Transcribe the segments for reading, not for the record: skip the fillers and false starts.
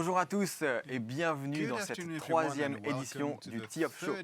Bonjour à tous et bienvenue dans cette troisième édition du Tee Off Show.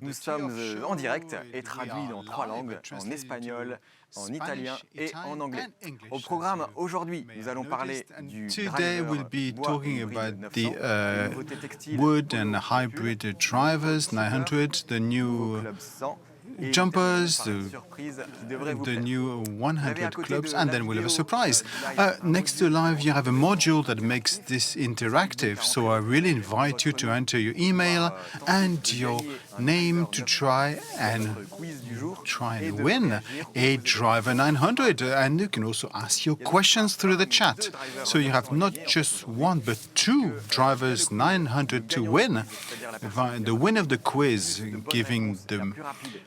Nous sommes en direct et traduits dans 3 langues, en espagnol, en italien et en anglais. Au programme aujourd'hui, nous allons parler du Today we'll be bois talking hybride about 900, the les nouveautés textiles, wood polo, and hybrid pull, drivers 900, the new Club 100 et jumpers, par une surprise qui devrait vous the plaire. new 100 clubs, and then we'll have a surprise. Live, Next to live, you have a module that makes this interactive, so I really invite you to enter your email and your name to try and win a Driver 900. And you can also ask your questions through the chat. So you have not just one, but 2 Drivers 900 to win. The winner of the quiz, giving the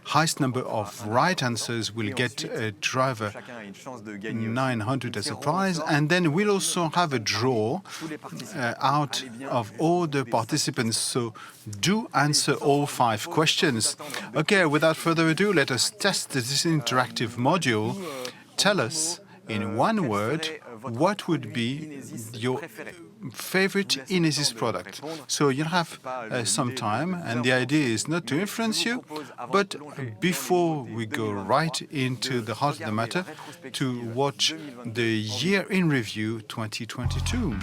highest number of right answers, will get a Driver 900 as a prize, and then we'll also have a draw out of all the participants, so do answer all 5 questions. Okay, without further ado, let us test this interactive module. Tell us in one word what would be your favorite Inesis product. So you have some time, and the idea is not to influence you, but before we go right into the heart of the matter, to watch the Year in Review 2022.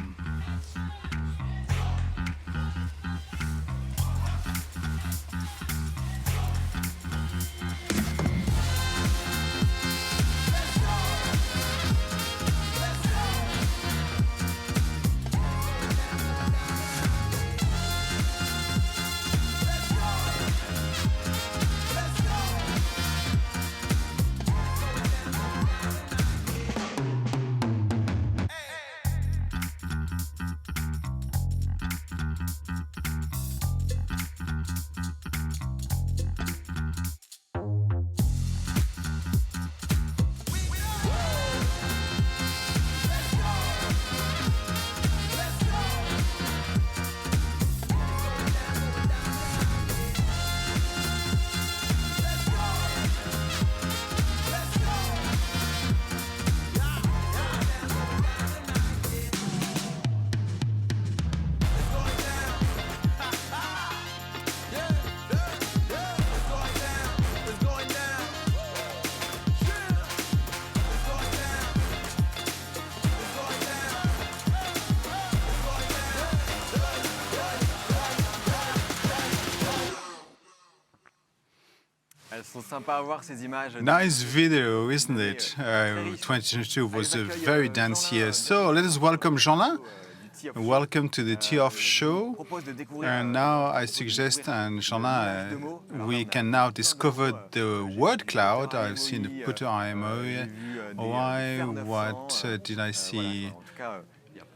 Elles sont sympas à voir ces images. Nice video, isn't it? 2022 was a very dense year. So let us welcome Jean-Lin. Welcome to the Tee Off Show. And now I suggest, and Jean-Lin, we can now discover the word cloud. I've seen the put IMO. Why? What did I see?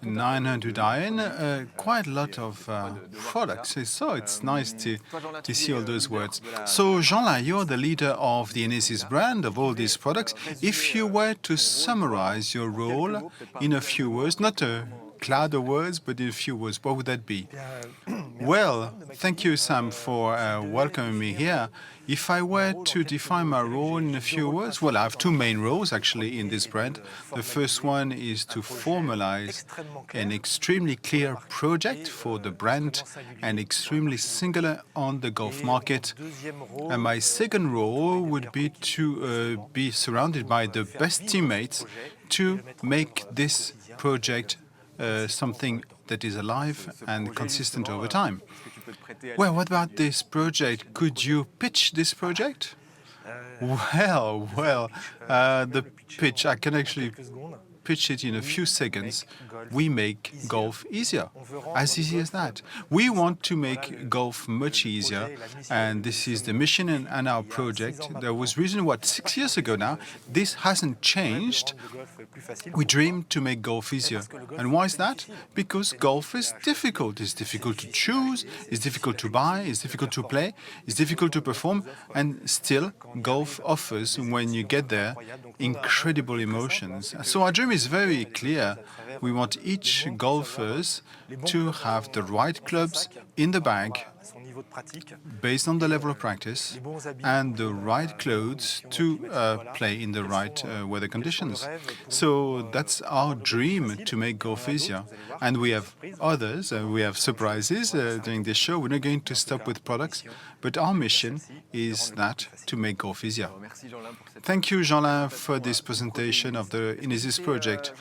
900 iron, quite a lot of products. So it's nice to see all those words. So Jean-Lin, you're the leader of the Inesis brand, of all these products. If you were to summarize your role in a few words, not a cloud of words, but in a few words, what would that be? Well, thank you, Sam, for welcoming me here. If I were to define my role in a few words, well, I have 2 main roles, actually, in this brand. The first one is to formalize an extremely clear project for the brand and extremely singular on the golf market. And my second role would be to be surrounded by the best teammates to make this project something that is alive and consistent over time. Well, what about this project? Could you pitch this project? Well, the pitch, I can actually pitch it in a few seconds. We make golf easier, as easy as that. We want to make golf much easier, and this is the mission and our project. There was reason, 6 years ago now, this hasn't changed. We dreamed to make golf easier. And why is that? Because golf is difficult. It's difficult to choose, it's difficult to buy, it's difficult to play, it's difficult to perform, and still, golf offers, when you get there, incredible emotions. So our dream is very clear. We want each golfers to have the right clubs in the bag based on the level of practice and the right clothes to play in the right weather conditions. So that's our dream, to make golf easier. And we have others, we have surprises during this show. We're not going to stop with products, but our mission is that to make golf easier. Thank you, Jean-Lin, for this presentation of the Inesis project.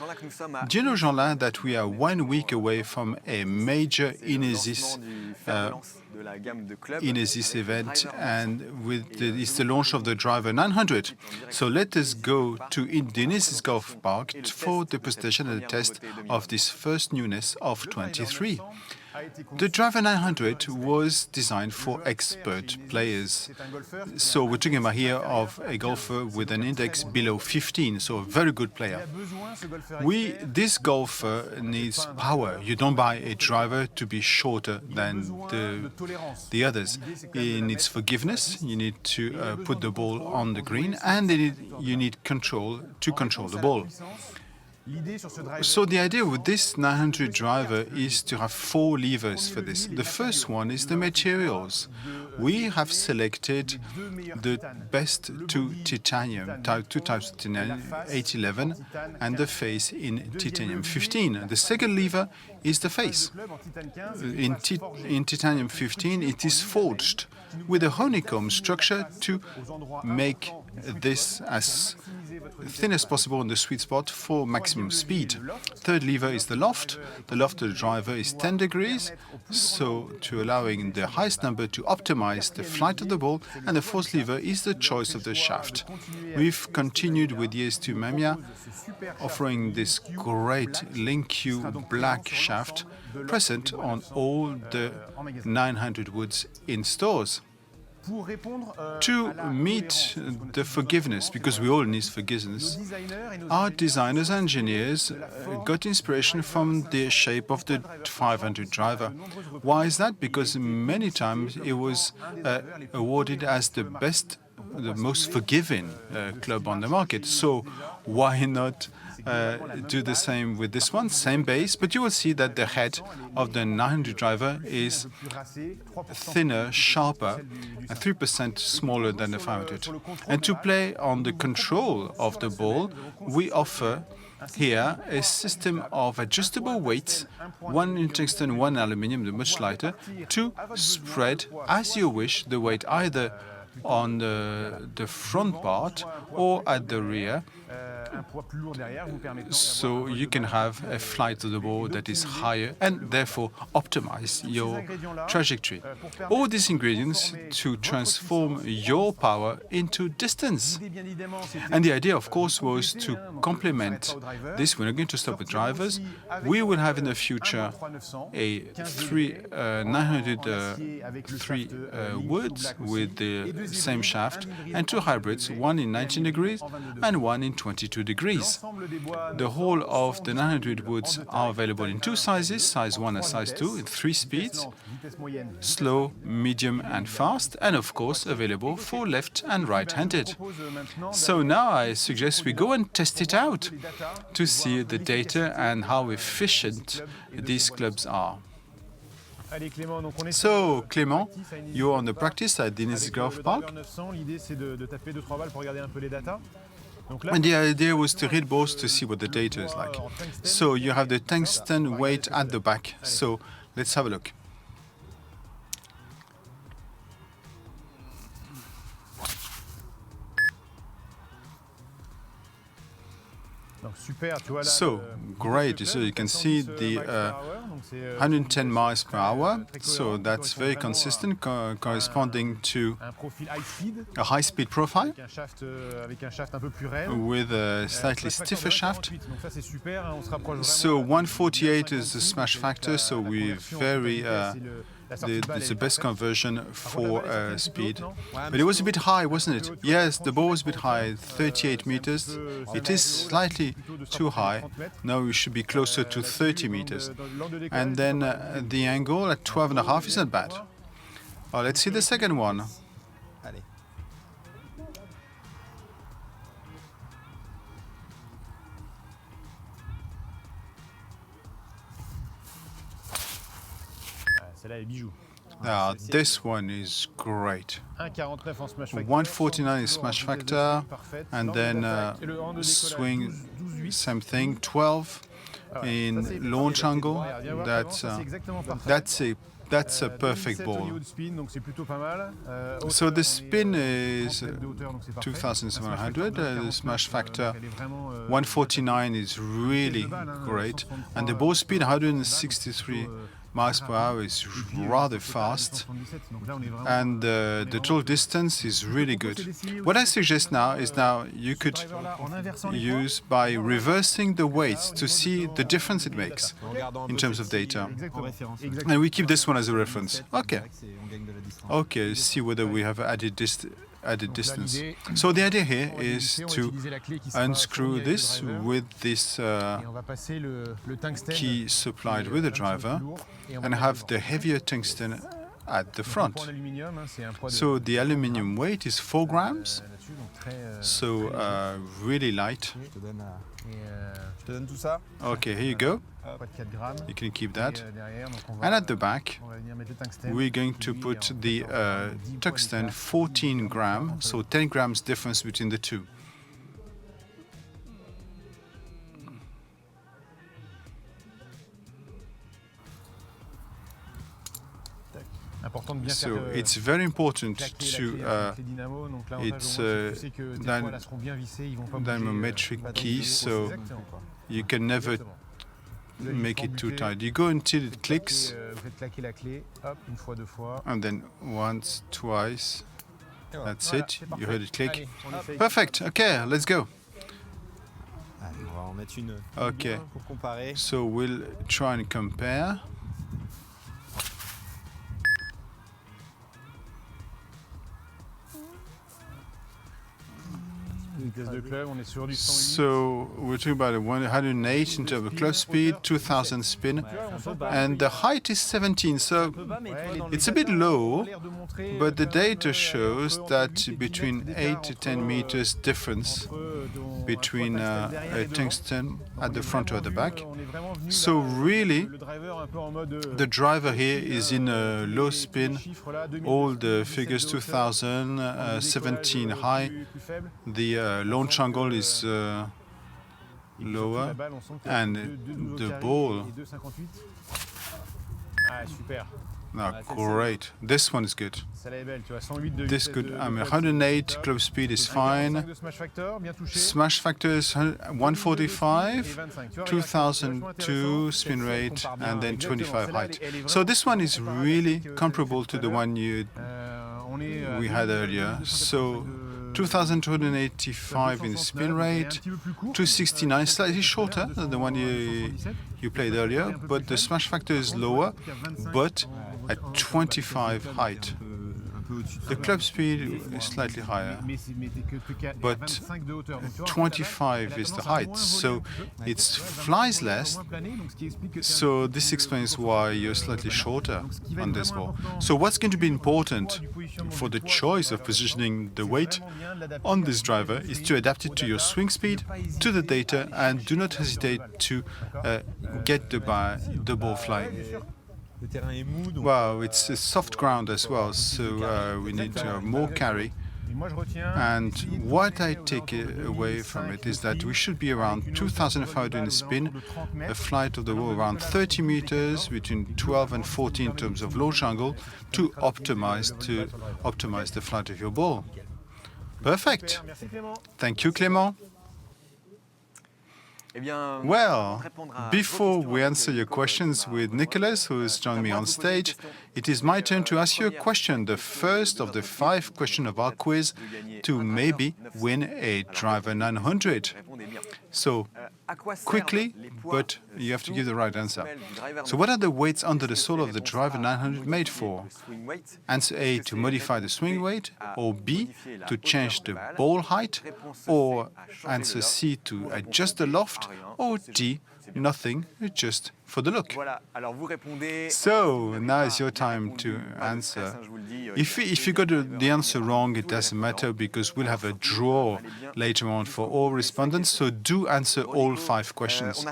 Do you know, Jean-Lin, that we are 1 week away from a major Inesis event, and it's the launch of the driver 900. So let us go to the Inesis Golf Park for the presentation and the test of this first newness of 23. The driver 900 was designed for expert players. So we're talking about here of a golfer with an index below 15, so a very good player. This golfer needs power. You don't buy a driver to be shorter than the others. It needs forgiveness. You need to put the ball on the green, and you need control to control the ball. So the idea with this 900 driver is to have 4 levers for this. The first one is the materials. We have selected the best two types of titanium, 811, and the face in titanium 15. The second lever is the face. In titanium 15, it is forged with a honeycomb structure to make this as thin as possible in the sweet spot for maximum speed. Third lever is the loft. The loft of the driver is 10 degrees, so to allowing the highest number to optimize the flight of the ball. And the fourth lever is the choice of the shaft. We've continued with the S2 Mamiya, offering this great Link-Q black shaft present on all the 900 woods in stores. To meet the forgiveness, because we all need forgiveness, our designers and engineers got inspiration from the shape of the 500 driver. Why is that? Because many times it was awarded as the most forgiving club on the market. So why not do the same with this one, same base, but you will see that the head of the 900 driver is thinner, sharper, and 3% smaller than the 500. And to play on the control of the ball, we offer here a system of adjustable weights, one tungsten, one aluminium, much lighter, to spread as you wish the weight either on the front part or at the rear, so you can have a flight of the ball that is higher and therefore optimize your trajectory. All these ingredients to transform your power into distance. And the idea, of course, was to complement this. We're not going to stop with drivers. We will have in the future a 903 woods with the same shaft and 2 hybrids, one in 19 degrees and one in 22 degrees. The whole of the 900 woods are available in 2 sizes, size 1 and size 2, in 3 speeds, slow, medium and fast, and of course available for left and right-handed. So now I suggest we go and test it out to see the data and how efficient these clubs are. So, Clément, you're on the practice at the Inesis Golf Park. And the idea was to read balls to see what the data is like. So you have the tungsten weight at the back. So let's have a look. So great, so you can see the 110 miles per hour, so that's very consistent, corresponding to a high-speed profile with a slightly stiffer shaft. So 148 is the smash factor, so we very it's the best conversion for speed. But it was a bit high, wasn't it? Yes, the ball was a bit high, 38 meters. It is slightly too high. Now we should be closer to 30 meters. And then the angle at 12.5 is not bad. Let's see the second one. This one is great. 149 is smash factor, and then swing, same thing, 12 in launch angle. That's a perfect ball. So the spin is 2,700. The smash factor 149 is really great, and the ball speed 163 miles per hour is rather fast, and the total distance is really good. What I suggest now is you could use by reversing the weights to see the difference it makes in terms of data. And we keep this one as a reference. Okay, see whether we have added distance. So the idea here is to unscrew this with this key supplied with the driver and have the heavier tungsten at the front. So the aluminium weight is 4 grams, so really light. Okay, here you go. You can keep that. And at the back, we're going to put the tungsten 14 grams, so 10 grams difference between the two. So it's very important to it's dynamometric key, so you can never make it too tight. You go until it clicks, and then once, twice. That's it. You heard it click. Perfect. Okay, let's go. Okay. So we'll try and compare. So we're talking about 108 in terms of club speed, 2,000 spin, and the height is 17. So it's a bit low, but the data shows that between 8 to 10 meters difference between a tungsten at the front or the back. So really, the driver here is in a low spin. All the figures 2,000, 17 high. The launch angle is lower, and the ball. Great. This one is good. This good. 108 club speed is fine. Smash factor is 145, 2002 spin rate, and then 25 height. So this one is really comparable to the one we had earlier. So 2,285 in spin rate, 269, slightly shorter than the one you played earlier, but the smash factor is lower, but at 25 height. The club speed is slightly higher, but 25 is the height, so it flies less. So this explains why you're slightly shorter on this ball. So what's going to be important for the choice of positioning the weight on this driver is to adapt it to your swing speed, to the data, and do not hesitate to get the ball flying. Wow, it's a soft ground as well, so we need more carry. And what I take away from it is that we should be around 2,500 in spin, a flight of the ball around 30 meters, between 12 and 14 in terms of launch angle, to optimize the flight of your ball. Perfect. Thank you, Clément. Well, before we answer your questions with Nicolas, who has joined me on stage, it is my turn to ask you a question, the first of the 5 questions of our quiz, to maybe win a Driver 900. So, quickly, but you have to give the right answer. So what are the weights under the sole of the Driver 900 made for? Answer A, to modify the swing weight, or B, to change the ball height, or answer C, to adjust the loft, or D, nothing, just for the look. Voilà, alors vous répondez. So now is your time to answer. If you got the answer wrong, it doesn't matter because we'll have a draw later on for all respondents. So do answer all 5 questions.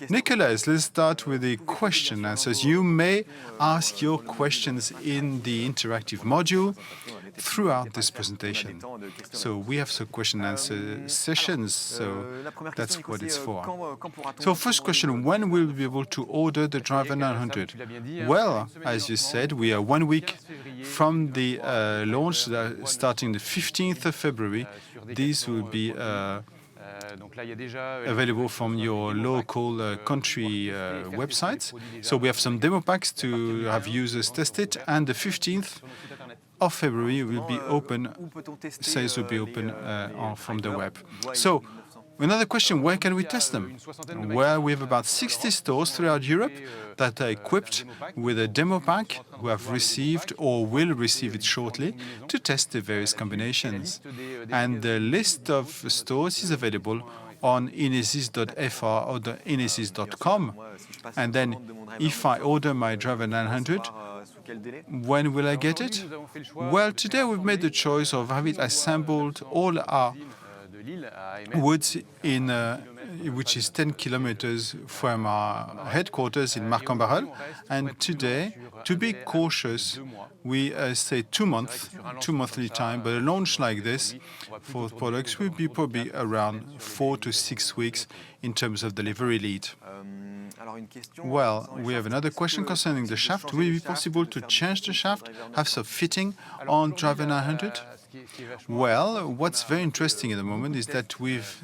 Nicolas, let's start with the question answers. You may ask your questions in the interactive module throughout this presentation. So we have some question and answer sessions, so that's what it's for. So first question, when will we be able to order the Driver 900? Well, as you said, we are 1 week from the launch, starting the 15th of February. These will be available from your local country websites. So we have some demo packs to have users test it, and the 15th of February will be open, sales will be open from the web. So another question, where can we test them? Well, we have about 60 stores throughout Europe that are equipped with a demo pack who have received or will receive it shortly to test the various combinations. And the list of stores is available on inesis.fr or the inesis.com. And then if I order my Driver 900, when will I get it? Well, today we've made the choice of having it assembled all our woods in which is 10 kilometers from our headquarters in Marc-en-Barœul. And today, to be cautious, we say 2 monthly time, but a launch like this for products will be probably around 4 to 6 weeks in terms of delivery lead. Well, we have another question concerning the shaft. Will it be possible to change the shaft, have some fitting on Driver 900? Well, what's very interesting at the moment is that we've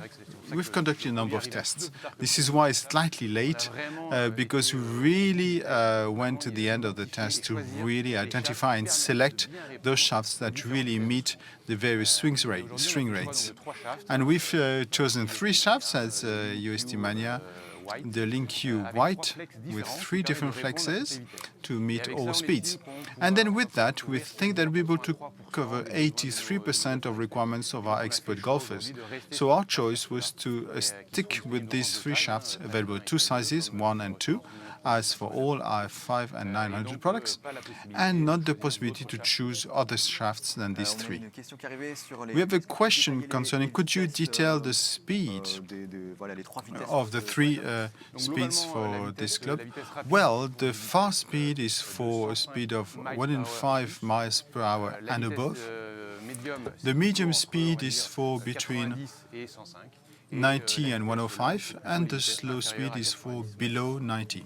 conducted a number of tests. This is why it's slightly late, because we really went to the end of the test to really identify and select those shafts that really meet the various swing rates. And we've chosen 3 shafts as UST Mania, the Link-U white with 3 different flexes to meet all speeds. And then with that, we think that we're able to cover 83% of requirements of our expert golfers. So our choice was to stick with these 3 shafts available, 2 sizes, 1 and 2, as for all our 5 and 900 products, and not the possibility to choose other shafts than these 3. We have a question concerning, could you detail the speed of the 3 speeds for this club? Well, the fast speed is for a speed of 105 miles per hour and above. The medium speed is for between 90 and 105, and the slow speed is for below 90.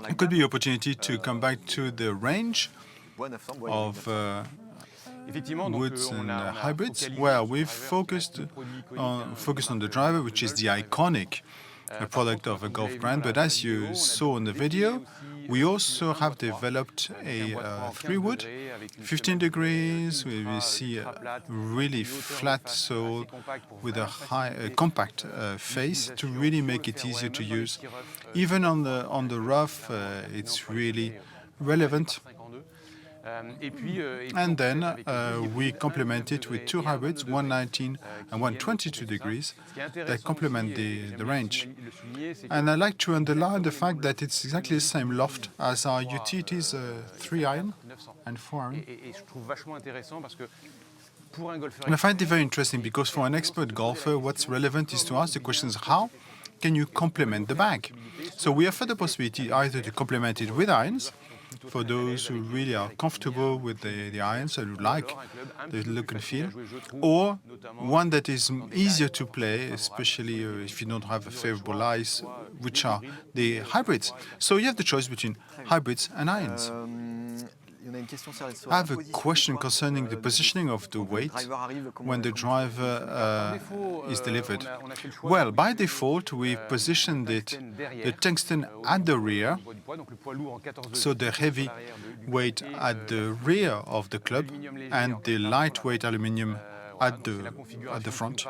It could be an opportunity to come back to the range of woods and hybrids. Well, we've focused on the driver, which is the iconic product of a golf brand. But as you saw in the video, we also have developed a 3-wood, 15 degrees. We see a really flat sole with a compact face to really make it easier to use. Even on the rough, it's really relevant. And then we complement it with 2 hybrids, 119 and 122 degrees, that complement the range. And I like to underline the fact that it's exactly the same loft as our utilities 3-iron and 4-iron. And I find it very interesting because for an expert golfer, what's relevant is to ask the questions, how can you complement the bag? So we offer the possibility either to complement it with irons, for those who really are comfortable with the irons and who like the look and feel, or one that is easier to play, especially if you don't have a favorable lies, which are the hybrids. So you have the choice between hybrids and irons. I have a question concerning the positioning of the weight when the driver is delivered. Well, by default, we positioned the tungsten at the rear, so the heavy weight at the rear of the club and the lightweight aluminium at the front.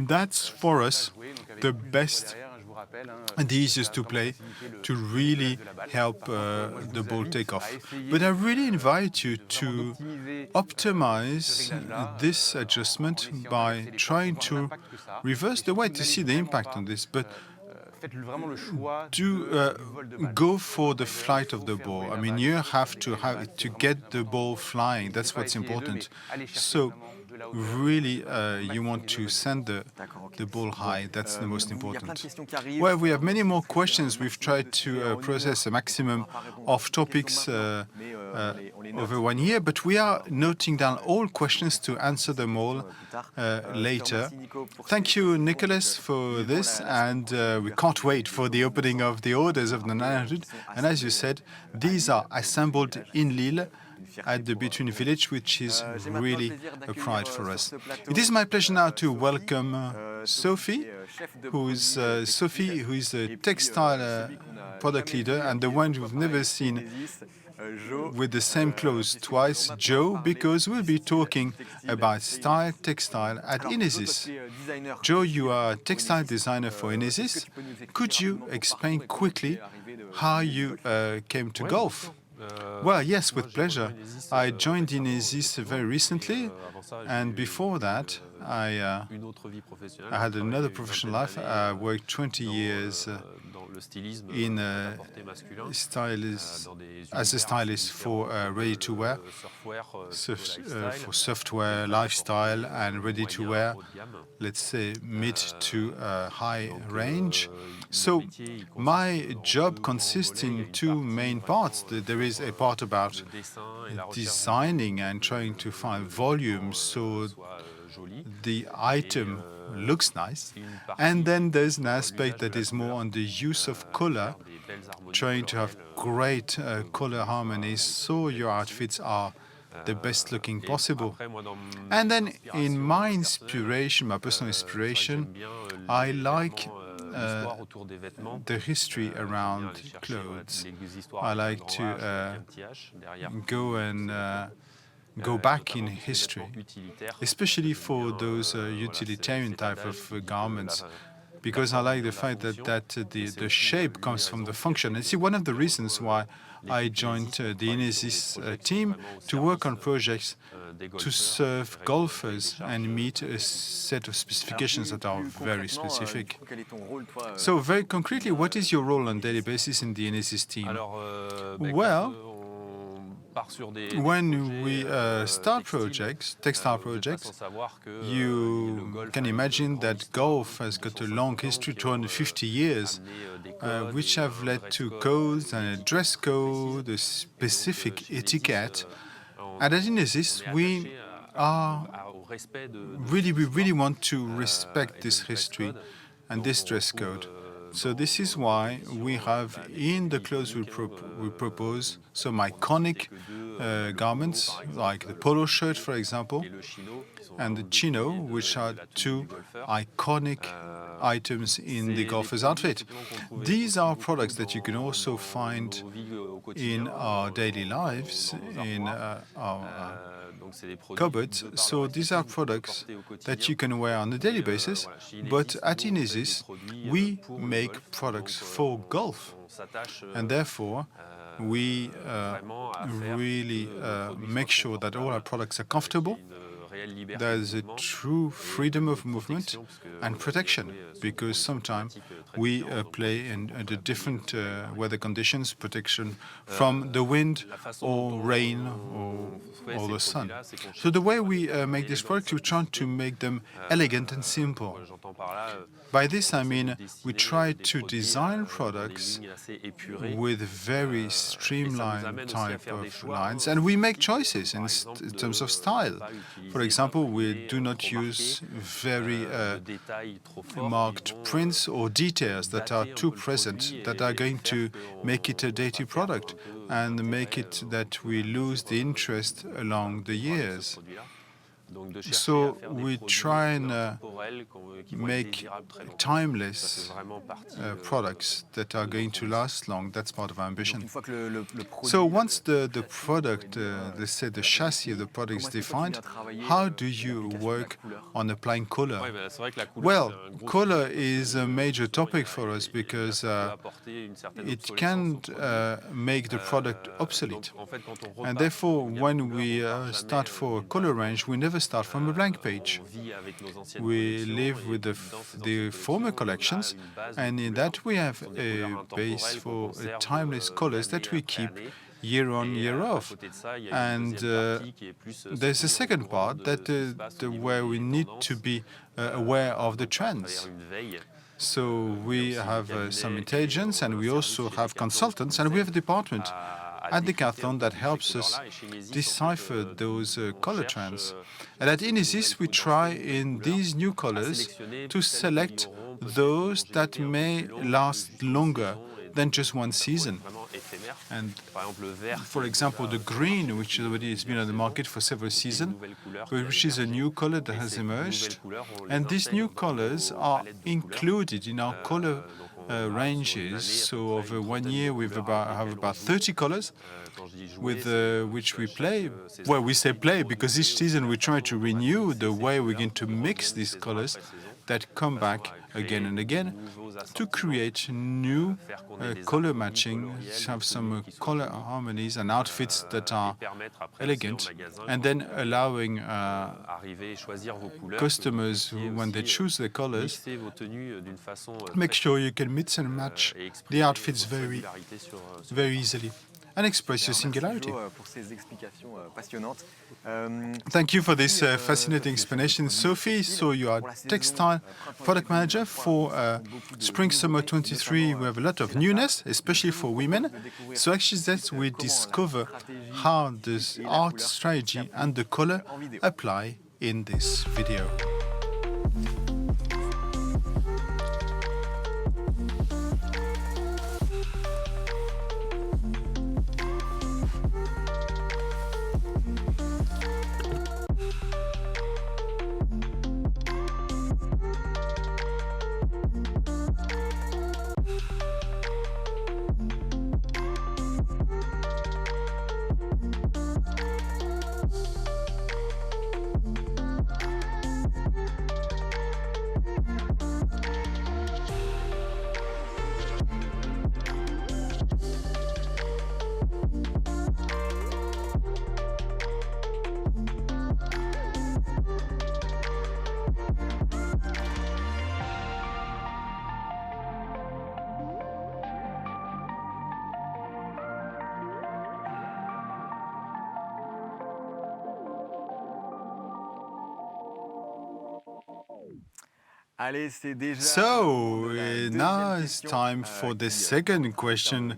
That's, for us, the best and the easiest to play to really help the ball take off. But I really invite you to optimize this adjustment by trying to reverse the weight to see the impact on this. But go for the flight of the ball. I mean, you have to get the ball flying. That's what's important. So really, you want to send the ball high. That's the most important. Well, we have many more questions. We've tried to process a maximum of topics over 1 year, but we are noting down all questions to answer them all later. Thank you, Nicolas, for this, and we can't wait for the opening of the orders of the 900. And as you said, these are assembled in Lille at the Between Village, which is really a pride for us. It is my pleasure now to welcome Sophie, who is a textile product leader and the one you've never seen with the same clothes twice, Joe, because we'll be talking about style textile at Inesis. Joe, you are a textile designer for Inesis. Could you explain quickly how you came to golf? Well, yes, with pleasure. I joined Inesis very recently, and before that, I had another professional life. I worked 20 years in as a stylist for ready-to-wear, for software, lifestyle, and ready-to-wear, let's say mid to high range. So my job consists in two main parts. There is a part about designing and trying to find volume so the item looks nice. And then there's an aspect that is more on the use of color, trying to have great color harmonies so your outfits are the best looking possible. And then in my inspiration, my personal inspiration, I like the history around clothes. I like to go back in history, especially for those utilitarian type of garments, because I like the fact that the shape comes from the function. And see, one of the reasons why I joined the Inesis team to work on projects to serve golfers and meet a set of specifications that are very specific. So very concretely, what is your role on a daily basis in the Inesis team? Well, when we start projects, textile projects, you can imagine that golf has got a long history, 250 years, which have led to codes and a dress code, a specific etiquette. And at Inesis, we really want to respect this history and this dress code. So this is why we have in the clothes we propose some iconic garments, like the polo shirt, for example, and the chino, which are two iconic items in the golfer's outfit. These are products that you can also find in our daily lives, in our cupboards. So these are products that you can wear on a daily basis, but at Inesis, we make products for golf. And therefore, we really make sure that all our products are comfortable. There is a true freedom of movement and protection, because sometimes we play under different weather conditions, protection from the wind or rain or the sun. So the way we make these products, we try to make them elegant and simple. By this, I mean we try to design products with very streamlined type of lines, and we make choices in terms of style. For example, we do not use very marked prints or details that are too present, that are going to make it a dated product and make it that we lose the interest along the years. So we try and make timeless products that are going to last long. That's part of our ambition. So once the product, let's say the chassis of the product is defined, how do you work on applying color? Well, color is a major topic for us because it can make the product obsolete. And therefore, when we start for a color range, we never start from a blank page. We live with the former collections, and in that we have a base for timeless colors that we keep year on, year off. And there's a second part that where we need to be aware of the trends. So we have some intelligence, and we also have consultants, and we have a department at Decathlon that helps us decipher those color trends. And at Inesis, we try in these new colors to select those that may last longer than just one season. And for example, the green, which already has been on the market for several seasons, which is a new color that has emerged. And these new colors are included in our color ranges. So over 1 year, we have about 30 colors with which we play. Well, we say play because each season we try to renew the way we're going to mix these colors that come back again and again to create new color matching, have some color harmonies and outfits that are elegant, and then allowing customers, when they choose their colors, make sure you can mix and match the outfits very, very easily and express your singularity. Thank you for this fascinating explanation, Sophie. So you are textile product manager for Spring-Summer 23. We have a lot of newness, especially for women. So actually that we discover how this art strategy and the color apply in this video. So now it's time for the second question.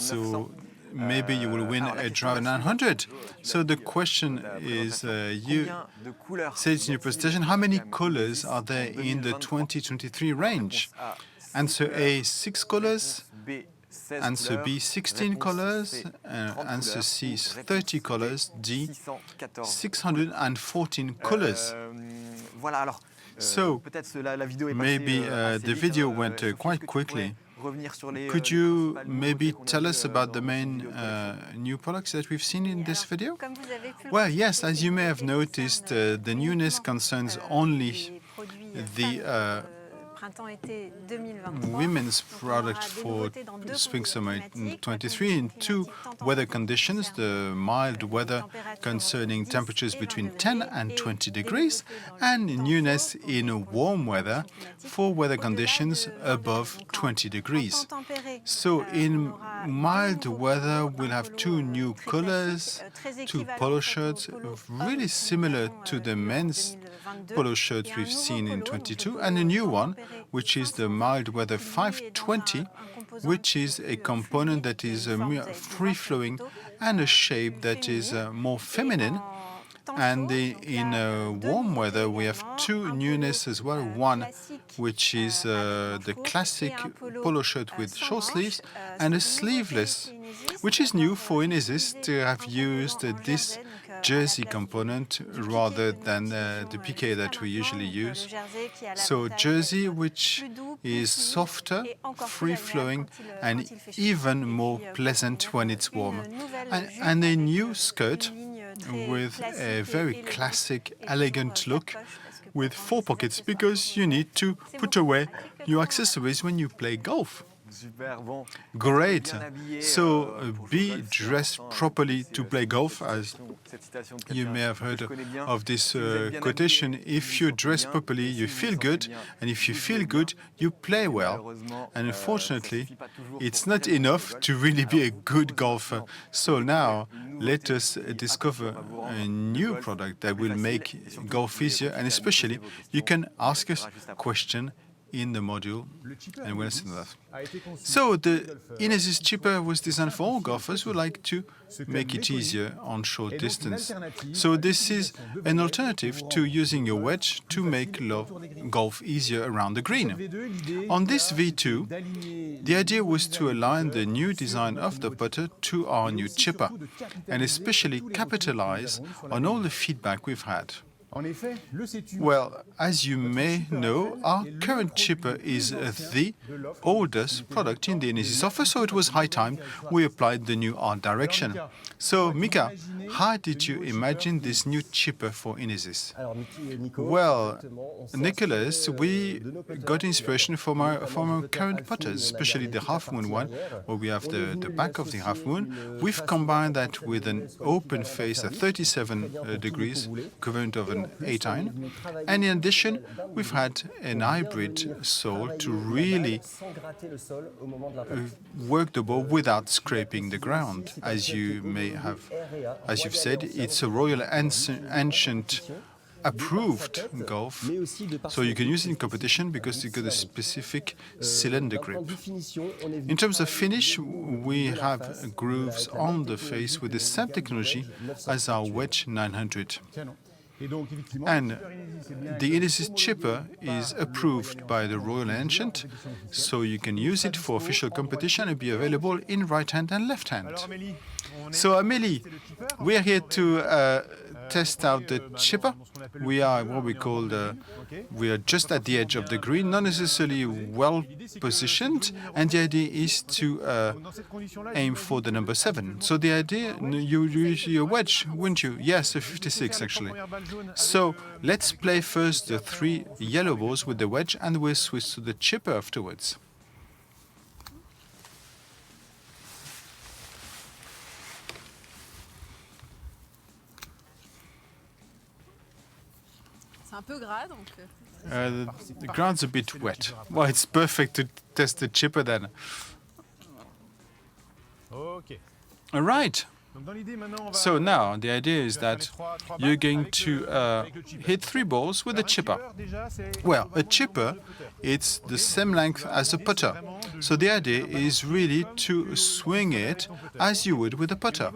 So maybe you will win a Driver 900. So the question is, you said in your presentation, how many colors are there in the 2023 range? Answer A, 6 colors. Answer B, 16 colors. Answer C, 30 colors. D, 614 colors. So maybe the video went quite quickly. Could you maybe tell us about the main new products that we've seen in this video? Well, yes, as you may have noticed, the newness concerns only the women's product for Spring-Summer 23 in 2 weather conditions, the mild weather concerning temperatures between 10 and 20 degrees, and newness in warm weather for weather conditions above 20 degrees. So in mild weather, we'll have 2 new colors, 2 polo shirts, really similar to the men's polo shirts we've seen in 22, and a new one, which is the mild weather 520, which is a component that is free-flowing and a shape that is more feminine. And in warm weather, we have 2 newness as well. One, which is the classic polo shirt with short sleeves, and a sleeveless, which is new for Inesis to have used this jersey component rather than the piqué that we usually use. So jersey, which is softer, free-flowing, and even more pleasant when it's warm. And a new skirt with a very classic, elegant look with 4 pockets, because you need to put away your accessories when you play golf. Great. So be dressed properly to play golf, as you may have heard of this quotation. If you dress properly, you feel good, and if you feel good, you play well. And unfortunately, it's not enough to really be a good golfer. So now, let us discover a new product that will make golf easier, and especially, you can ask us questions in the module, and we'll listen to that. So the Inesis chipper was designed for all golfers who like to make it easier on short distance. So this is an alternative to using your wedge to make golf easier around the green. On this V2, the idea was to align the new design of the putter to our new chipper, and especially capitalize on all the feedback we've had. Well, as you may know, our current chipper is the oldest product in the Inesis offer, so it was high time we applied the new art direction. So, Mika, how did you imagine this new chipper for Inesis? Well, Nicholas, we got inspiration from our current putters, especially the half moon one, where we have the back of the half moon. We've combined that with an open face at 37 degrees, equivalent of an 8-iron. And in addition, we've had an hybrid sole to really work the ball without scraping the ground. As you've said, it's a Royal Ancient approved golf, so you can use it in competition because you got a specific cylinder grip. In terms of finish, we have grooves on the face with the same technology as our Wedge 900. And the Inesis chipper is approved by the Royal Ancient, so you can use it for official competition and be available in right hand and left hand. So Amélie, we are here to test out the chipper. We are what we call we are just at the edge of the green, not necessarily well positioned, and the idea is to aim for the number 7. So the idea, you use your wedge, wouldn't you? Yes, a 56 actually. So let's play first the 3 yellow balls with the wedge, and we'll switch to the chipper afterwards. The ground's a bit wet. Well, it's perfect to test the chipper then. All right. So now the idea is that you're going to hit 3 balls with a chipper. Well, a chipper, it's the same length as a putter. So the idea is really to swing it as you would with a putter.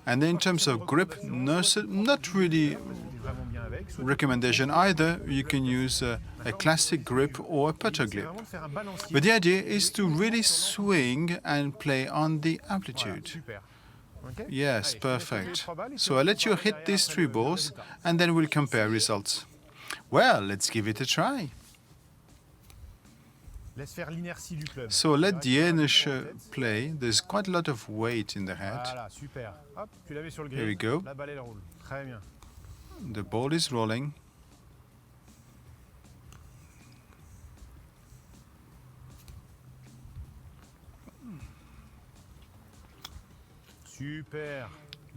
And then in terms of grip, not really recommendation either. You can use a classic grip or a putter grip. But the idea is to really swing and play on the amplitude. Yes, perfect. So I'll let you hit these 3 balls, and then we'll compare results. Well, let's give it a try. So let the inertia play. There's quite a lot of weight in the head. Here we go. The ball is rolling.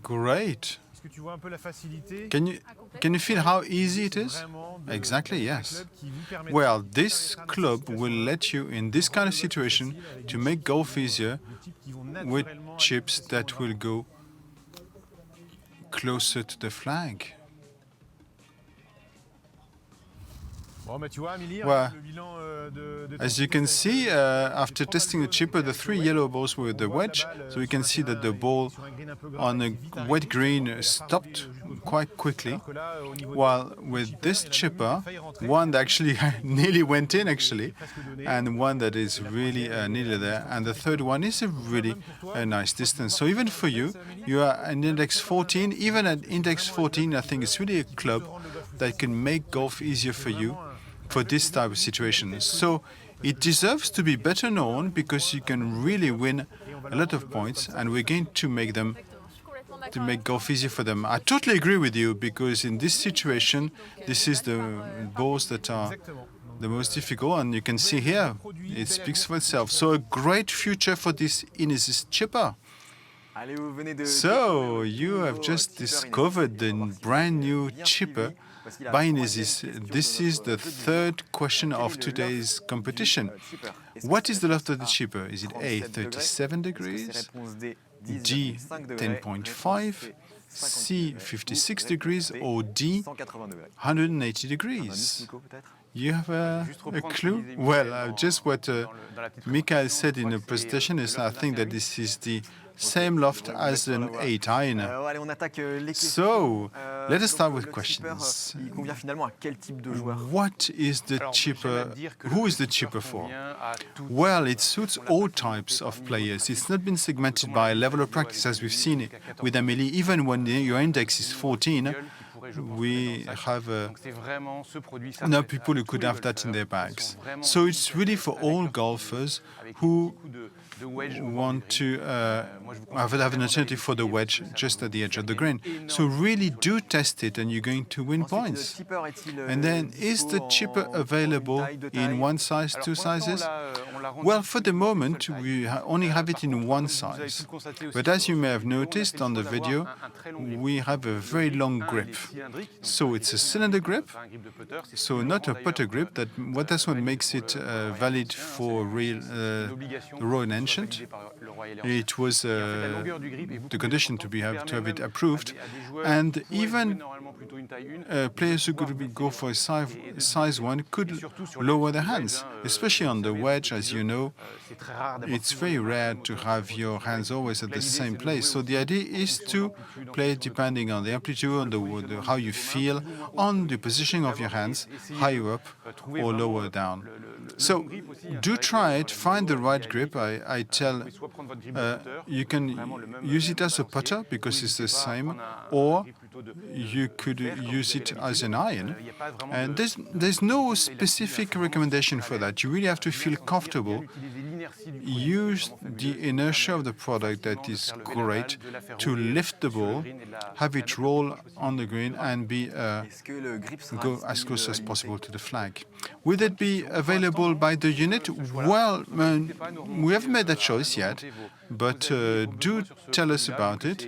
Great. Can you feel how easy it is? Exactly, yes. Well, this club will let you, in this kind of situation, to make golf easier with chips that will go closer to the flag. Well, as you can see, after testing the chipper, the 3 yellow balls with the wedge, so you can see that the ball on a wet green stopped quite quickly, while with this chipper, one that actually nearly went in, actually, and one that is really nearly there, and the third one is a really nice distance. So even for you, you are an index 14, even at index 14, I think it's really a club that can make golf easier for you for this type of situation. So it deserves to be better known because you can really win a lot of points, and we're going to make golf easier for them. I totally agree with you because in this situation, this is the balls that are the most difficult, and you can see here, it speaks for itself. So a great future for this Inesis chipper. So you have just discovered the brand new chipper by Inesis. This is the third question of today's competition. What is the loft of the chipper? Is it A, 37 degrees, D, 10.5, C, 56 degrees, or D, 180 degrees? You have a clue? Well, just what Michael said in the presentation is I think that this is the same loft as an 8-iron. So, let us start with questions. What is the chipper? Who is the chipper for? Well, it suits all types of players. It's not been segmented by level of practice as we've seen with Amélie. Even when your index is 14, we have no people who could have that in their bags. So it's really for all golfers who want to have an alternative for the wedge just at the edge of the green. So really do test it and you're going to win points. And then, is the chipper available in one size, two sizes? Well, for the moment, we only have it in one size. But as you may have noticed on the video, we have a very long grip. So it's a cylinder grip, so not a putter grip. That's what makes it valid for real Royal Ancient. It was the condition to have it approved, and even players who could go for a size 1 could lower their hands, especially on the wedge. As you know, it's very rare to have your hands always at the same place. So the idea is to play depending on the amplitude, on how you feel, on the positioning of your hands, higher up or lower down. So do try it, find the right grip. I tell you can use it as a putter because it's the same, or you could use it as an iron. And there's no specific recommendation for that. You really have to feel comfortable. Use the inertia of the product that is great to lift the ball, have it roll on the green, and go as close as possible to the flag. Will it be available by the unit? Well, we haven't made that choice yet, but do tell us about it.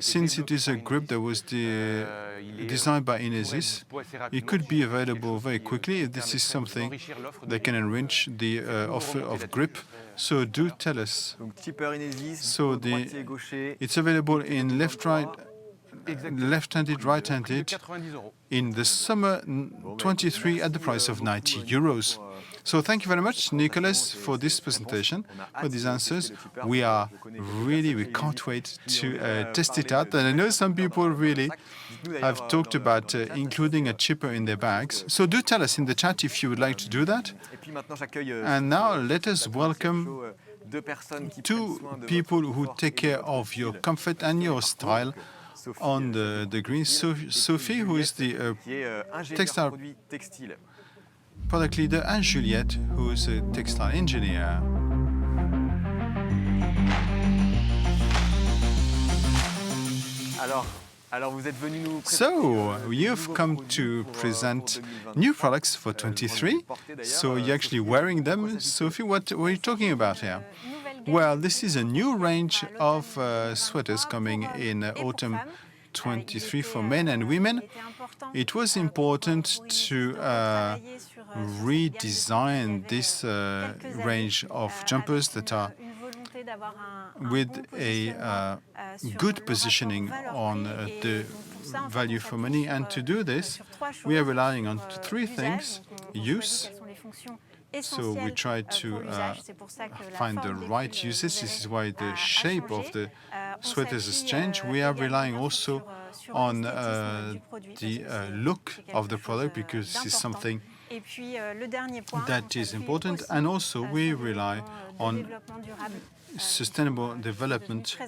Since it is a grip that was designed by Inesis, it could be available very quickly if this is something that can enrich the offer of grip. So do tell us. So it's available in left-handed, right-handed in the summer 23 at the price of 90 euros. So thank you very much, Nicolas, for this presentation, for these answers. We can't wait to test it out. And I know some people really have talked about including a chipper in their bags. So do tell us in the chat if you would like to do that. And now let us welcome two people who take care of your comfort and your style on the green. Sophie, who is the textile product leader, and Juliette, who is a textile engineer. So, you've come to present new products for 23. So, you're actually wearing them. Sophie, what are you talking about here? Well, this is a new range of sweaters coming in autumn 23 for men and women. It was important to redesign this range of jumpers that are with a good positioning on the value for money. And to do this, we are relying on three things: use. So we try to find the right uses. This is why the shape of the sweaters has changed. We are relying also on the look of the product, because this is something that is important. And also we rely on sustainable development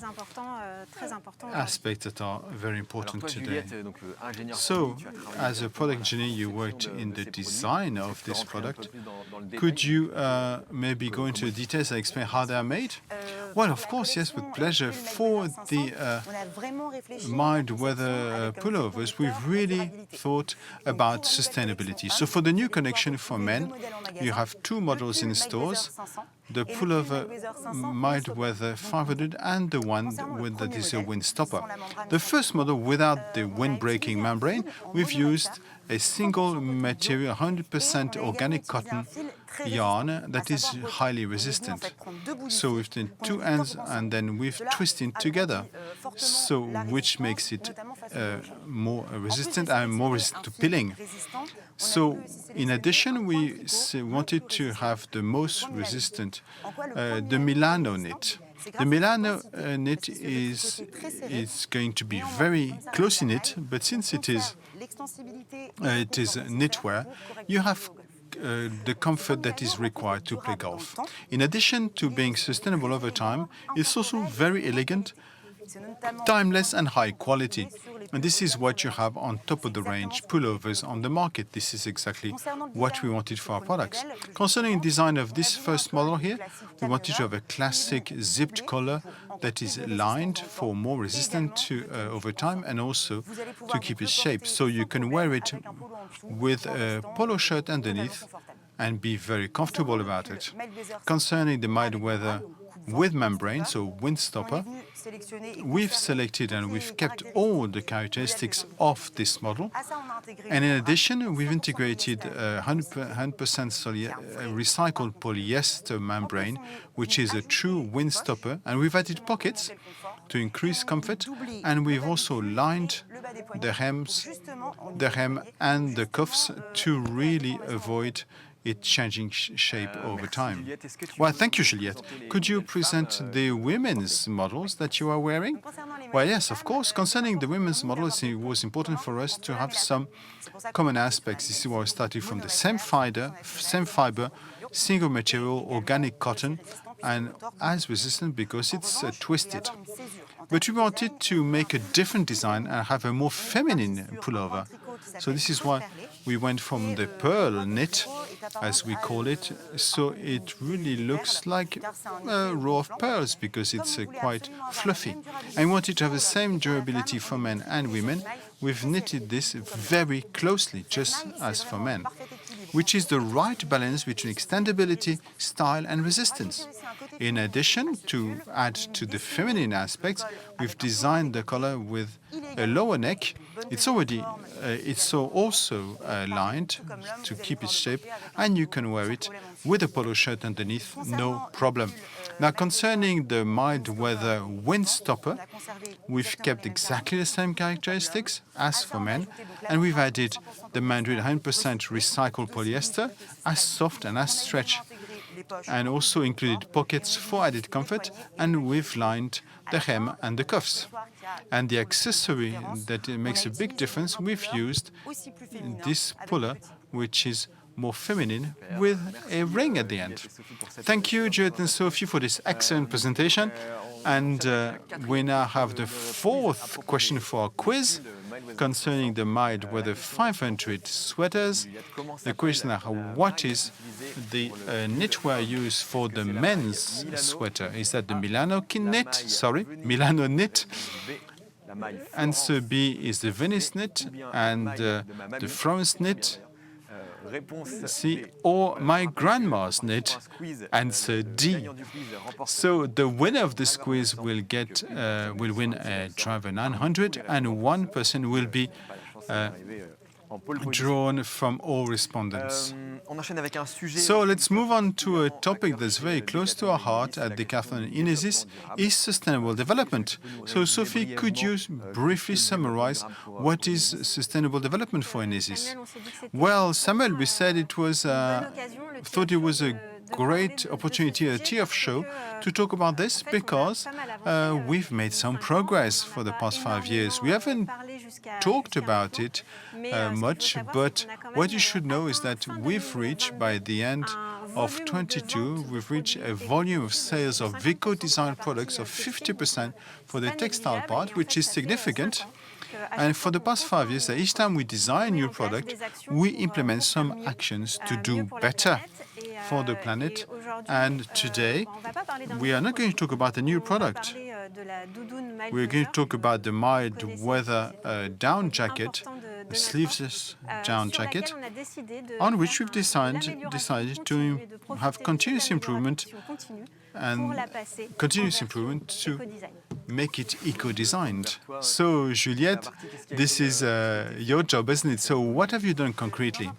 aspects that are very important today. So, as a product engineer, you worked in the design of this product. Could you maybe go into the details and explain how they are made? Well, of course, yes, with pleasure. For the mild weather pullovers, we've really thought about sustainability. So for the new collection for men, you have two models in stores, the pullover mild weather 500 and the one that is a wind stopper. The first model without the wind-breaking membrane, we've used a single material, 100% organic cotton yarn that is highly resistant. So we've done two ends and then we've twisted together, so which makes it more resistant and more resistant to pilling. So in addition, we wanted to have the most resistant, the Milano knit. The Milano knit is going to be very closely knit, but since it is knitwear, you have the comfort that is required to play golf. In addition to being sustainable over time, it's also very elegant, timeless and high quality. And this is what you have on top of the range pullovers on the market. This is exactly what we wanted for our products. Concerning design of this first model here, we wanted to have a classic zipped collar that is lined for more resistant to over time and also to keep its shape. So you can wear it with a polo shirt underneath and be very comfortable about it. Concerning the mild weather with membrane, so wind stopper, we've selected and we've kept all the characteristics of this model. And in addition, we've integrated 100% recycled polyester membrane, which is a true wind stopper. And we've added pockets to increase comfort. And we've also lined the hem and the cuffs to really avoid it changing shape over time. Well, thank you, Juliette. Could you present the women's models that you are wearing? Well, yes, of course. Concerning the women's models, it was important for us to have some common aspects. This is why we started from the same fiber, single material, organic cotton, and as resistant because it's twisted. But we wanted to make a different design and have a more feminine pullover. So this is why we went from the pearl knit, as we call it, so it really looks like a row of pearls because it's quite fluffy. And we wanted to have the same durability for men and women. We've knitted this very closely, just as for men, which is the right balance between extendability, style, and resistance. In addition, to add to the feminine aspects, we've designed the collar with a lower neck. It's also lined to keep its shape, and you can wear it with a polo shirt underneath, no problem. Now, concerning the mild weather wind stopper, we've kept exactly the same characteristics as for men, and we've added the Mandarin 100% recycled polyester, as soft and as stretchy, and also included pockets for added comfort, and we've lined the hem and the cuffs. And the accessory that makes a big difference, we've used this puller, which is more feminine, with a ring at the end. Thank you, Juliette and Sophie, for this excellent presentation. And we now have the fourth question for our quiz concerning the mild weather 500 sweaters. The question is, what is the knitwear used for the men's sweater? Is that the Milano knit? Answer B is the Venice knit and the Florence knit. C, or my grandma's knit, answer D. So the winner of this quiz will win a Driver 900, and one person will be drawn from all respondents. So let's move on to a topic that's very close to our heart at Decathlon Inesis, is sustainable development. So Sophie, could you briefly summarize what is sustainable development for Inesis? Well, Samuel, we said it was thought it was a great opportunity at the TIOF show to talk about this because we've made some progress for the past 5 years. We haven't talked about it much, but what you should know is that we've reached, by the end of 22, we've reached a volume of sales of Ecodesigned products of 50% for the textile part, which is significant. And for the past 5 years, each time we design a new product, we implement some actions to do better. for the planet. And today, we are not going to talk about a new product. We're going to talk about the mild weather down jacket, a sleeveless down jacket, on which we've decided to have continuous improvement to make it eco-designed. So, Juliette, this is your job, isn't it? So what have you done concretely?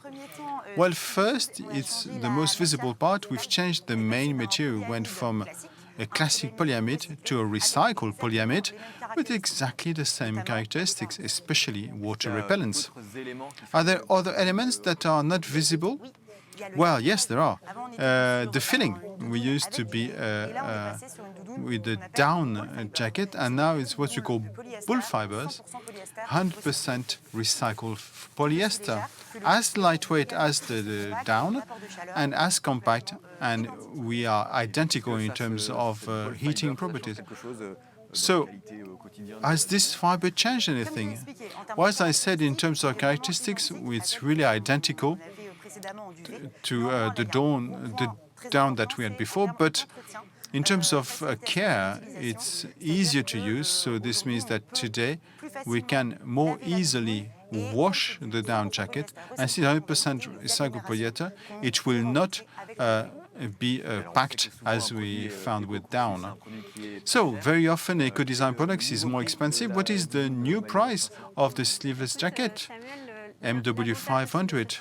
Well, first, it's the most visible part. We've changed the main material. We went from a classic polyamide to a recycled polyamide with exactly the same characteristics, especially water repellence. Are there other elements that are not visible? Well, yes, there are. The filling we used to be with the down jacket, and now it's what we call bull fibers, 100% recycled polyester, as lightweight as the down and as compact, and we are identical in terms of heating properties. So, has this fiber changed anything? Well, as I said, in terms of characteristics, it's really identical to the down that we had before, but in terms of care, it's easier to use. So this means that today we can more easily wash the down jacket, and since 100% recycled polyester, it will not be packed as we found with down. So very often eco-design products is more expensive. What is the new price of the sleeveless jacket? MW500.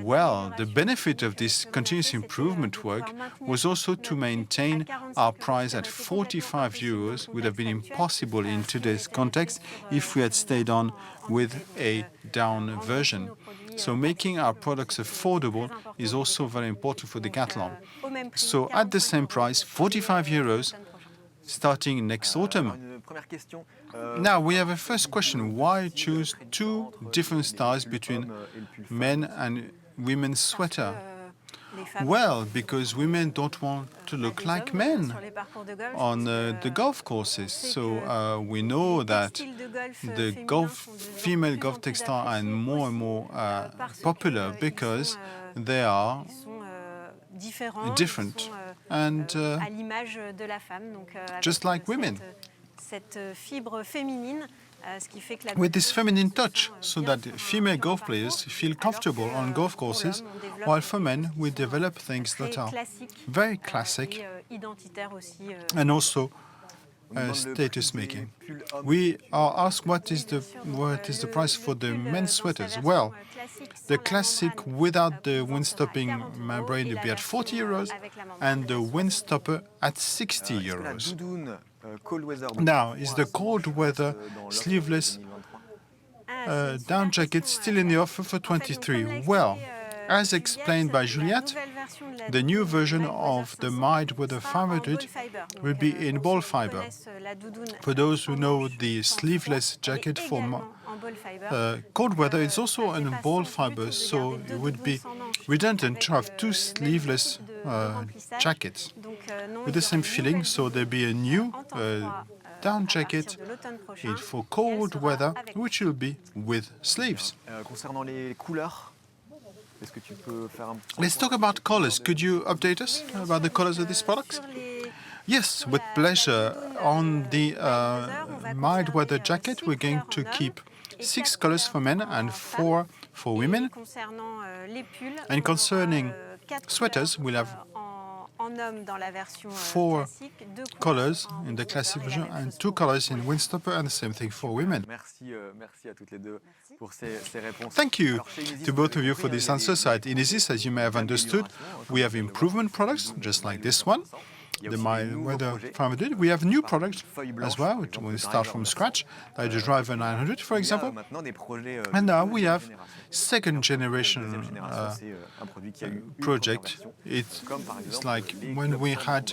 Well, the benefit of this continuous improvement work was also to maintain our price at 45 euros. Would have been impossible in today's context if we had stayed on with a down version. So making our products affordable is also very important for Decathlon. So at the same price, 45 euros, starting next autumn. Now, we have a first question. Why choose two different styles between men and women's sweater? Well, because women don't want to look like men on the golf courses. So we know that the female golf textiles are more and more popular because they are different and just like women. With this feminine touch, so that female golf players feel comfortable on golf courses, while for men, we develop things that are very classic and also status making. We are asked what is the price for the men's sweaters. Well, the classic without the wind-stopping membrane will be at 40 euros and the wind-stopper at 60 euros. Now, is the cold weather sleeveless down jacket still in the offer for 23? Well, as explained by Juliette, the new version of the mild weather 500 will be in ball fiber. For those who know the sleeveless jacket for cold weather, it's also in ball fiber, so it would be redundant to have two sleeveless jackets with the same filling. So there'll be a new down jacket for cold weather, which will be with sleeves. Let's talk about colors. Could you update us about the colors of these products? Yes, with pleasure. On the mild weather jacket, we're going to keep 6 colors for men and 4 for women. And concerning sweaters, we'll have 4 colors in the classic version and 2 colors in windstopper, and the same thing for women. Thank you to both of you for these answers. At Inesis, as you may have understood, we have improvement products, just like this one, the mild weather 500. We have new products as well, which will start from scratch, like the Driver 900, for example. And now we have second generation project. It's like when we had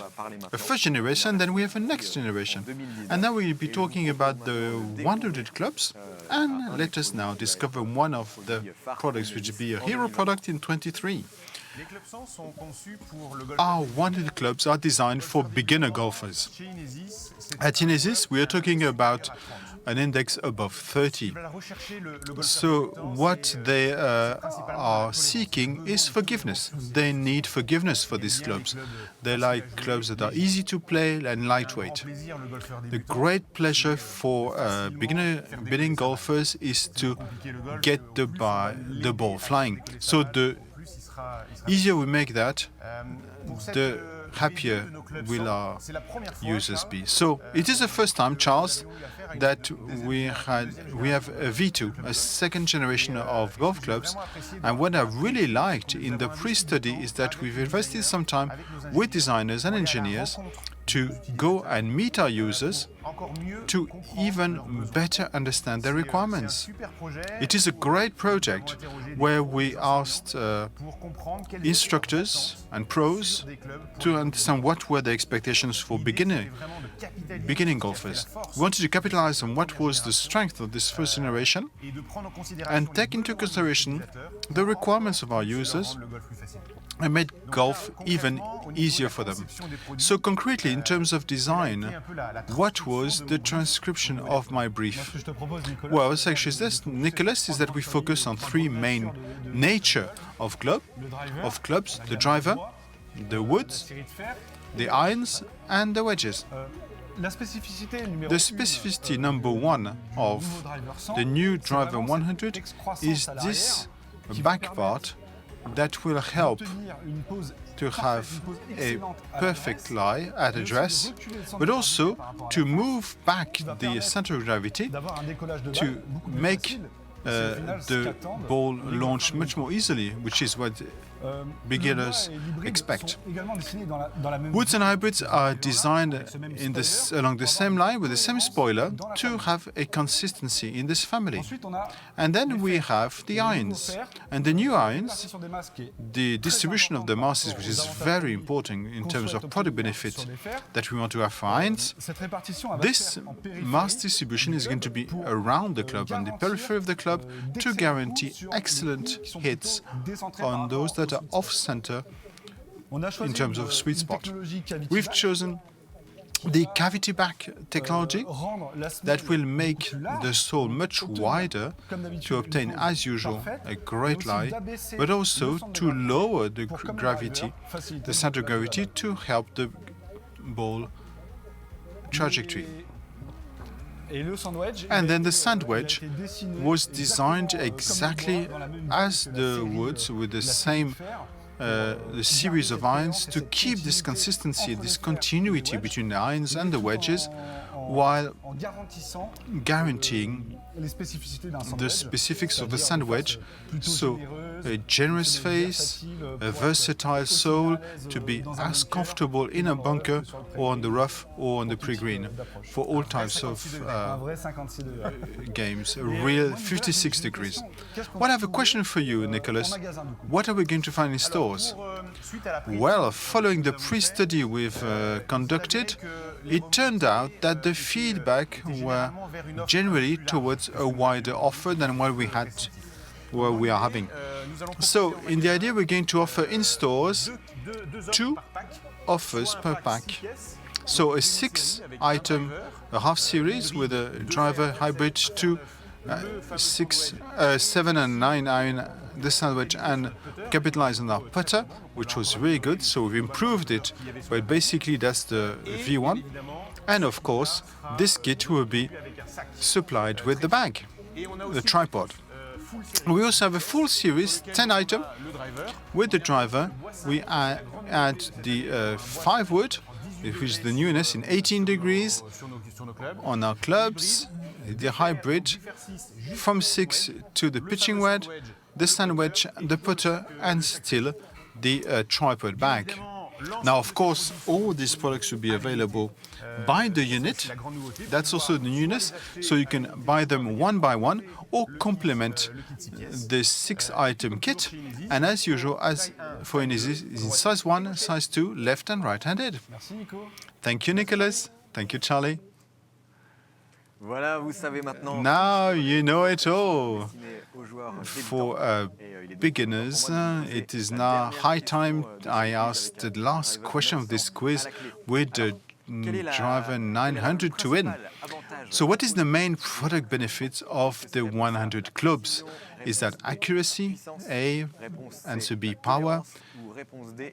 a first generation, then we have a next generation. And now we'll be talking about the 100 clubs. And let us now discover one of the products which will be a hero product in 23. Our 100 clubs are designed for beginner golfers. At Inesis, we are talking about an index above 30. So what they are seeking is forgiveness. They need forgiveness for these clubs. They like clubs that are easy to play and lightweight. The great pleasure for beginning golfers is to get the ball flying. So the easier we make that, the happier will our users be. So it is the first time, Charles, that we have a V2, a second generation of golf clubs. And what I really liked in the pre-study is that we've invested some time with designers and engineers to go and meet our users to even better understand their requirements. It is a great project where we asked instructors and pros to understand what were the expectations for beginning golfers. We wanted to capitalize on what was the strength of this first generation and take into consideration the requirements of our users and made golf even easier for them. So concretely, in terms of design, what was the transcription of my brief? Well, it's actually this, Nicholas, is that we focus on three main nature of clubs, the driver, the woods, the irons, and the wedges. The specificity number one of the new driver 100 is this back part that will help to have a perfect lie at address, but also to move back the center of gravity to make the ball launch much more easily, which is what beginners expect. Woods and hybrids are designed along the same line with the same spoiler to have a consistency in this family. And then we have the irons. And the new irons, the distribution of the masses, which is very important in terms of product benefit that we want to have for irons, this mass distribution is going to be around the club, on the periphery of the club, to guarantee excellent hits on those that are off-center in terms of sweet spot. We've chosen the cavity back technology that will make the sole much wider to obtain, as usual, a great lie, but also to lower the gravity, the center of gravity, to help the ball trajectory. And then the sand wedge was designed exactly as the woods, with the same the series of irons, to keep this consistency, this continuity between the irons and the wedges, while guaranteeing the specifics of the sand wedge. So a generous face, a versatile sole, to be as comfortable in a bunker or on the rough or on the pre-green for all types of games, a real 56 degrees. Well, I have a question for you, Nicholas. What are we going to find in stores? Well, following the pre-study we've conducted, it turned out that the feedback were generally towards a wider offer than what we are having. So, in the idea, we're going to offer in stores 2 offers per pack. So, a 6-item, a half series with a driver hybrid, 2, 6, 7 and 9 iron, the sandwich, and capitalize on our putter, which was really good. So we've improved it, but basically that's the V1. And of course, this kit will be supplied with the bag, the tripod. We also have a full series, 10-item, with the driver. We add the 5-wood, which is the newness in 18 degrees on our clubs, the hybrid, from 6 to the pitching wedge, the sand wedge, the putter, and still the tripod bag. Now, of course, all these products will be available by the unit. That's also the newness, so you can buy them one by one or complement the 6-item kit. And as usual, as for Inesis, in size 1, size 2, left and right-handed. Thank you, Nicholas. Thank you, Charlie. Voilà, vous savez maintenant. Now you know it all. For beginners, it is now high time I asked the last question of this quiz with the driver 900 to win. So what is the main product benefits of the 100 clubs? Is that accuracy, A, answer B, power,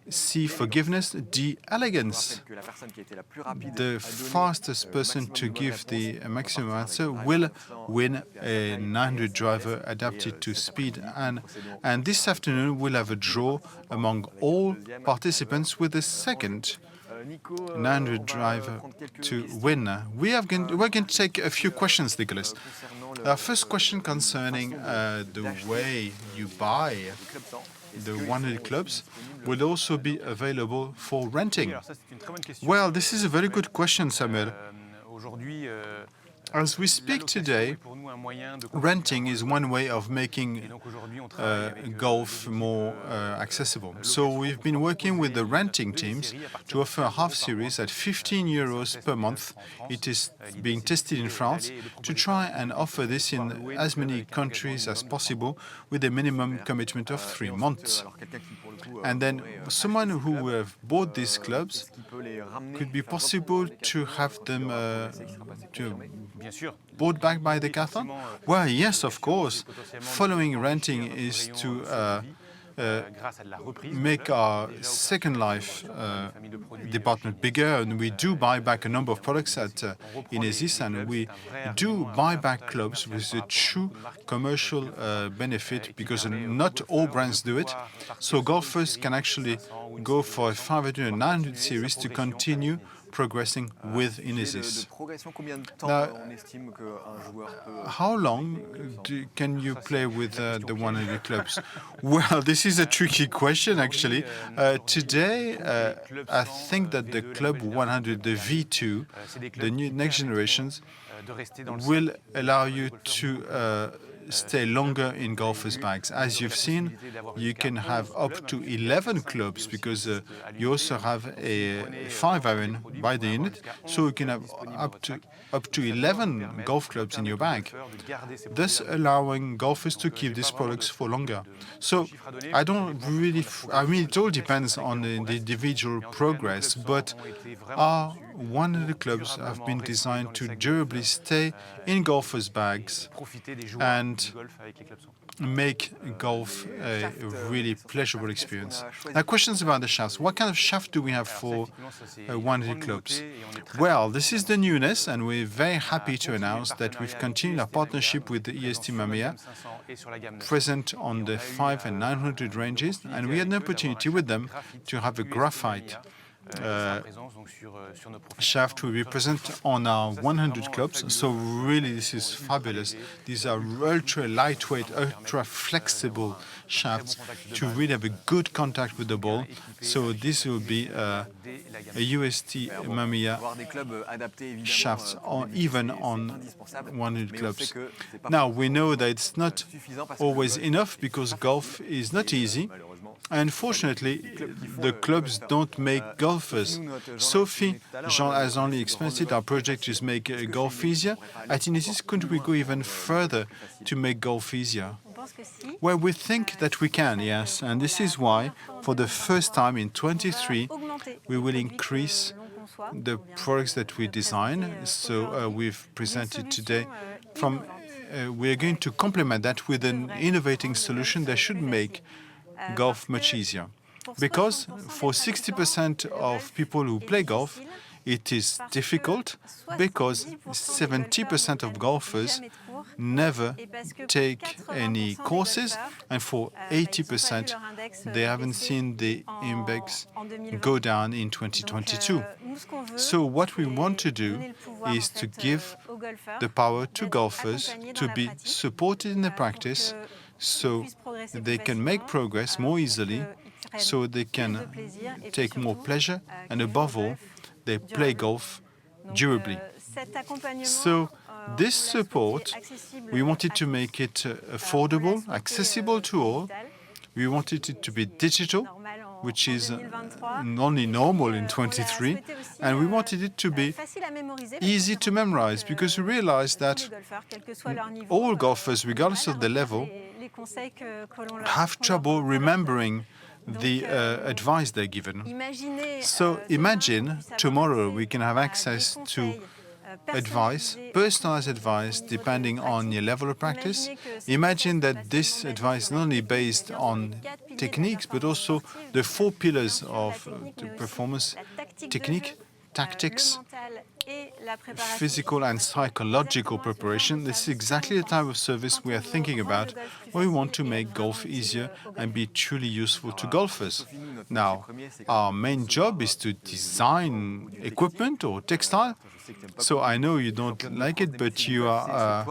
C, forgiveness, D, elegance. The fastest person to give the maximum answer will win a 900 driver adapted to speed. And this afternoon we'll have a draw among all participants with the second 900 driver to win. We're going to take a few questions, Nicholas. Our first question concerning the way you buy the 100 clubs will also be available for renting. Well, this is a very good question, Samuel. As we speak today, renting is one way of making golf more accessible. So we've been working with the renting teams to offer a half series at 15 euros per month. It is being tested in France to try and offer this in as many countries as possible with a minimum commitment of 3 months. And then someone who have bought these clubs, could be possible to have them bought back by Decathlon? Well, yes, of course. Following renting is to make our Second Life department bigger, and we do buy back a number of products at Inesis, and we do buy back clubs with a true commercial benefit, because not all brands do it. So golfers can actually go for a 500 and 900 series to continue progressing with Inesis. Now, how long can you play with the 100 clubs? Well, this is a tricky question, actually. Today, I think that the Club 100, the V2, the new next generations, will allow you to stay longer in golfers' bags. As you've seen, you can have up to 11 clubs, because you also have a 5-iron by the unit, so you can have up to 11 golf clubs in your bag, thus allowing golfers to keep these products for longer. So I mean, it all depends on the individual progress, but our 100 clubs have been designed to durably stay in golfers' bags and make golf a really pleasurable experience. Now, questions about the shafts. What kind of shaft do we have for 100 clubs? Well, this is the newness, and we're very happy to announce that we've continued our partnership with the EST Mamiya, present on the 500 and 900 ranges, and we had an opportunity with them to have a graphite shaft will be present on our 100 clubs. So really, this is fabulous. These are ultra lightweight, ultra flexible shafts to really have a good contact with the ball. So this will be a UST Mamiya shafts, even on 100 clubs. Now, we know that it's not always enough, because golf is not easy. Unfortunately, the clubs don't make golfers. Sophie Jean has only explained it. Our project is make golf easier. At Inesis, couldn't we go even further to make golf easier? Well, we think that we can, yes. And this is why, for the first time in 23, we will increase the products that we design. So we've presented today we're going to complement that with an innovating solution that should make golf much easier. Because for 60% of people who play golf, it is difficult, because 70% of golfers never take any courses, and for 80%, they haven't seen the index go down in 2022. So what we want to do is to give the power to golfers to be supported in their practice, so they can make progress more easily, so they can take more pleasure, and above all, they play golf durably. So this support, we wanted to make it affordable, accessible to all. We wanted it to be digital, which is only normal in 23, and we wanted it to be easy to memorize, because we realized that all golfers, regardless of the level, have trouble remembering the advice they're given. So imagine tomorrow we can have access to advice, personalized advice, depending on your level of practice. Imagine that this advice is not only based on techniques, but also the 4 pillars of the performance: technique, tactics, physical and psychological preparation. This is exactly the type of service we are thinking about when we want to make golf easier and be truly useful to golfers. Now, our main job is to design equipment or textile. So I know you don't like it, but you are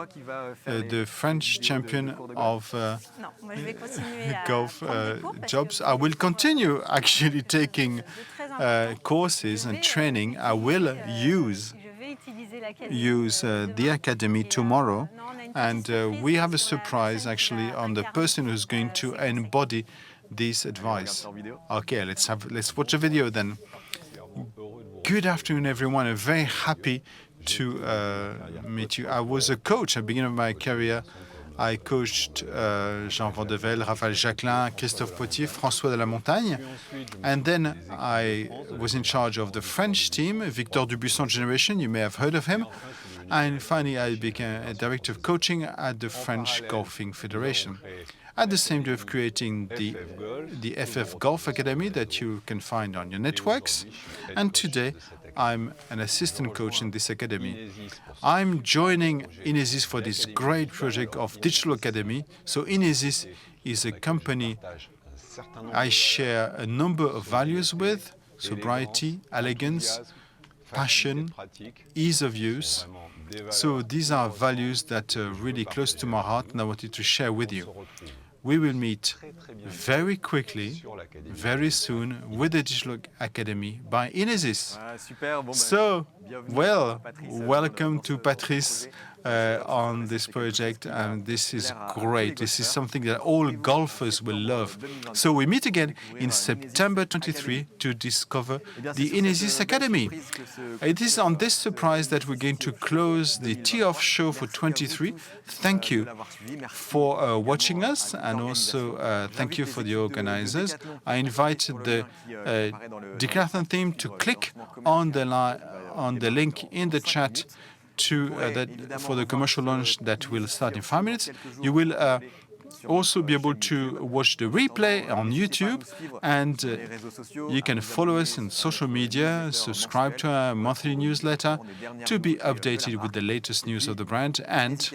the French champion of golf jobs. I will continue actually taking courses and training. I will use the Academy tomorrow, and we have a surprise actually on the person who's going to embody this advice. Okay, let's watch a video then. Good afternoon, everyone. I'm very happy to meet you. I was a coach at the beginning of my career. I coached Jean Van de Velde, Raphaël Jacquelin, Christophe Potier, François de la Montagne. And then I was in charge of the French team, Victor Dubuisson generation. You may have heard of him. And finally, I became a director of coaching at the French Golfing Federation. At the same time of creating the FF Golf Academy that you can find on your networks. And today, I'm an assistant coach in this academy. I'm joining Inesis for this great project of Digital Academy. So Inesis is a company I share a number of values with: sobriety, elegance, passion, ease of use. So these are values that are really close to my heart, and I wanted to share with you. We will meet very quickly, very soon, with the Digital Academy by Inesis. So, welcome to Patrice on this project, and this is great. This is something that all golfers will love. So we meet again in September 23 to discover the Inesis Academy. It is on this surprise that we're going to close the Tee-Off show for 23. Thank you for watching us, and also thank you for the organizers. I invite the Decathlon team to click on the link in the chat for the commercial launch that will start in 5 minutes. You will also be able to watch the replay on YouTube, and you can follow us on social media, subscribe to our monthly newsletter to be updated with the latest news of the brand, and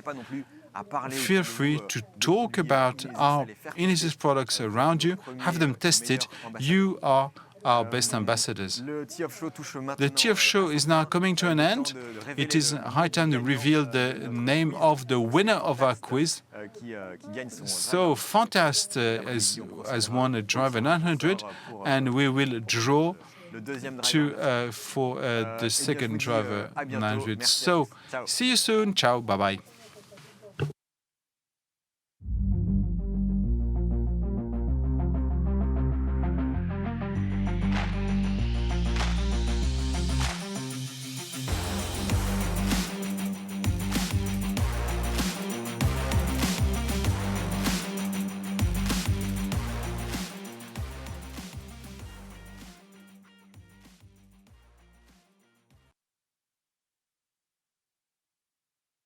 feel free to talk about our Inesis products around you, have them tested. You are our best ambassadors. The Tee-Off show is now coming to an end. It is high time to reveal the name of the winner of our quiz. So Fantastic has won a driver 900, and we will draw for the second driver 900. So see you soon. Ciao. Bye-bye.